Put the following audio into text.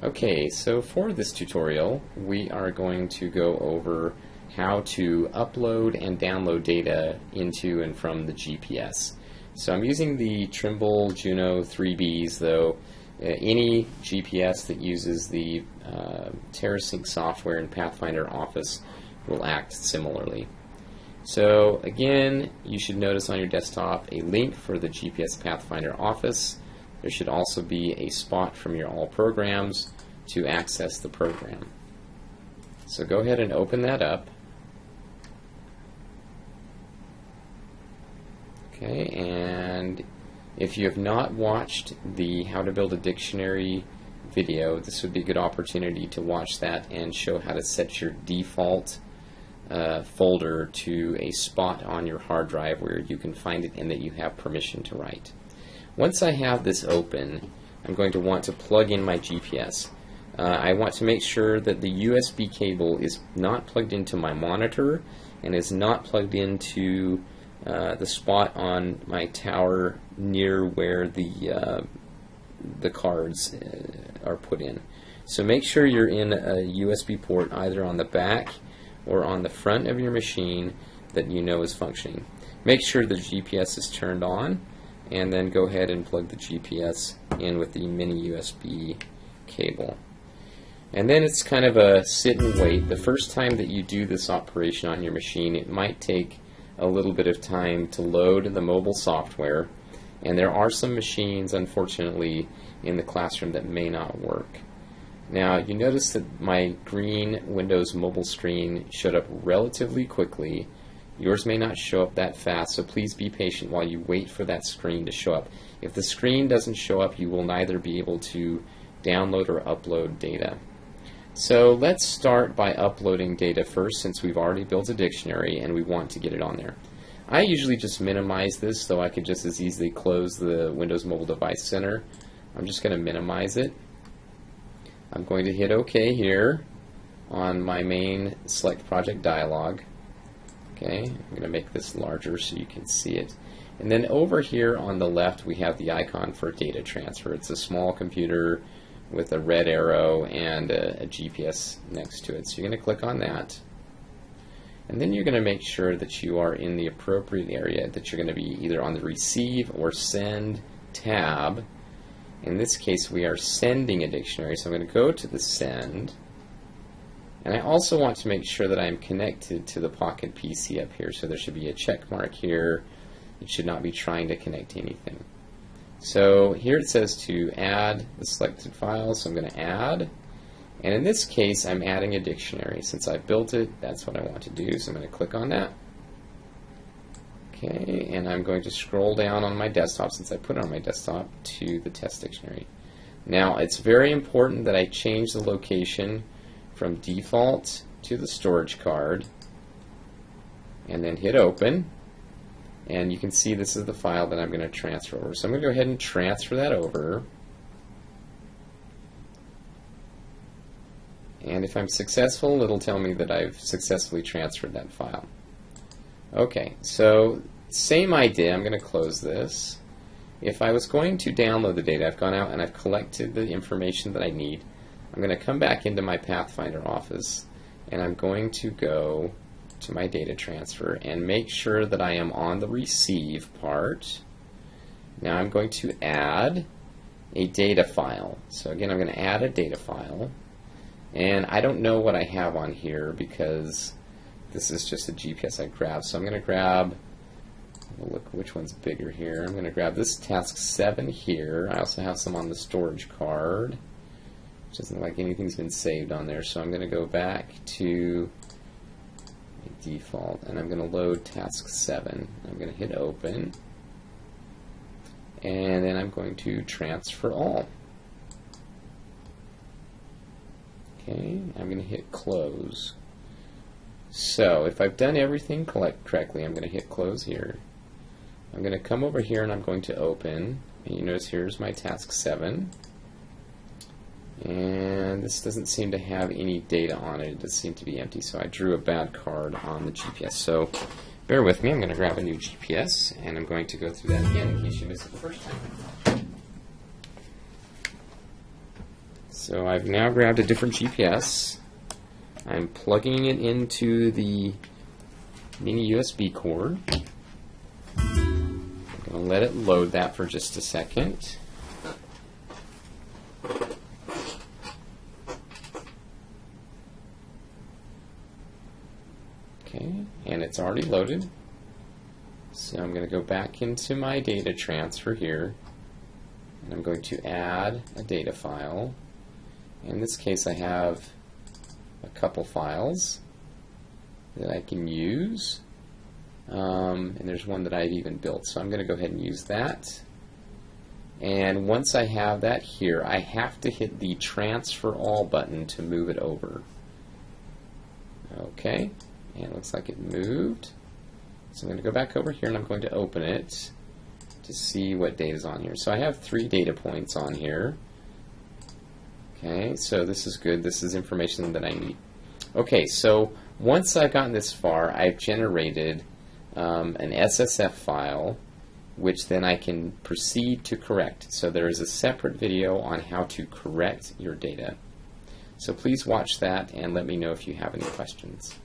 Okay, so for this tutorial, we are going to go over how to upload and download data into and from the GPS. So I'm using the Trimble Juno 3Bs, though any GPS that uses the TerraSync software in Pathfinder Office will act similarly. So again, you should notice on your desktop a link for the GPS Pathfinder Office. There should also be a spot from your All Programs to access the program. So go ahead and open that up. Okay, and if you have not watched the How to Build a Dictionary video, this would be a good opportunity to watch that and show how to set your default folder to a spot on your hard drive where you can find it and that you have permission to write. Once I have this open, I'm going to want to plug in my GPS. I want to make sure that the USB cable is not plugged into my monitor and is not plugged into the spot on my tower near where the cards are put in. So make sure you're in a USB port either on the back or on the front of your machine that you know is functioning. Make sure the GPS is turned on, and then go ahead and plug the GPS in with the mini USB cable. And then it's kind of a sit and wait. The first time that you do this operation on your machine, it might take a little bit of time to load the mobile software, and there are some machines, unfortunately, in the classroom that may not work. Now, you notice that my green Windows mobile screen showed up relatively quickly. Yours may not show up that fast, so please be patient while you wait for that screen to show up. If the screen doesn't show up, you will neither be able to download or upload data. So let's start by uploading data first, since we've already built a dictionary and we want to get it on there. I usually just minimize this, though I could just as easily close the Windows Mobile Device Center. I'm just going to minimize it. I'm going to hit OK here on my main Select Project dialog. Okay, I'm going to make this larger so you can see it. And then over here on the left we have the icon for data transfer. It's a small computer with a red arrow and a GPS next to it. So you're going to click on that. And then you're going to make sure that you are in the appropriate area, that you're going to be either on the Receive or Send tab. In this case we are sending a dictionary, so I'm going to go to the Send. And I also want to make sure that I am connected to the Pocket PC up here, so there should be a check mark here. It should not be trying to connect to anything. So here it says to add the selected file, so I'm going to add. And in this case, I'm adding a dictionary. Since I built it, that's what I want to do, so I'm going to click on that. Okay, and I'm going to scroll down on my desktop, since I put it on my desktop, to the test dictionary. Now, it's very important that I change the location from default to the storage card, and then hit open. And you can see this is the file that I'm going to transfer over. So I'm going to go ahead and transfer that over. And if I'm successful, it'll tell me that I've successfully transferred that file. Okay, so same idea. I'm going to close this. If I was going to download the data, I've gone out and I've collected the information that I need. I'm going to come back into my Pathfinder Office, and I'm going to go to my data transfer and make sure that I am on the receive part. Now I'm going to add a data file. So again, I'm going to add a data file, and I don't know what I have on here because this is just a GPS I grabbed. So I'm going to grab, look which one's bigger here. I'm going to grab this task 7 here. I also have some on the storage card. It doesn't look like anything's been saved on there, so I'm going to go back to default, and I'm going to load task 7. I'm going to hit open, and then I'm going to transfer all. Okay, I'm going to hit close. So if I've done everything correctly, I'm going to hit close here. I'm going to come over here and I'm going to open, and you notice here's my task 7. And this doesn't seem to have any data on it. It does seem to be empty, so I drew a bad card on the GPS. So bear with me. I'm going to grab a new GPS, and I'm going to go through that again in case you missed it the first time. So I've now grabbed a different GPS. I'm plugging it into the mini USB cord. I'm going to let it load that for just a second. Okay, and it's already loaded. So I'm going to go back into my data transfer here, and I'm going to add a data file. In this case, I have a couple files that I can use, and there's one that I've even built, so I'm going to go ahead and use that. And once I have that here, I have to hit the Transfer All button to move it over. Okay, and it looks like it moved. So I'm going to go back over here and I'm going to open it to see what data is on here. So I have 3 data points on here. Okay, so this is good. This is information that I need. Okay, so once I've gotten this far, I've generated an SSF file, which then I can proceed to correct. So there is a separate video on how to correct your data. So please watch that and let me know if you have any questions.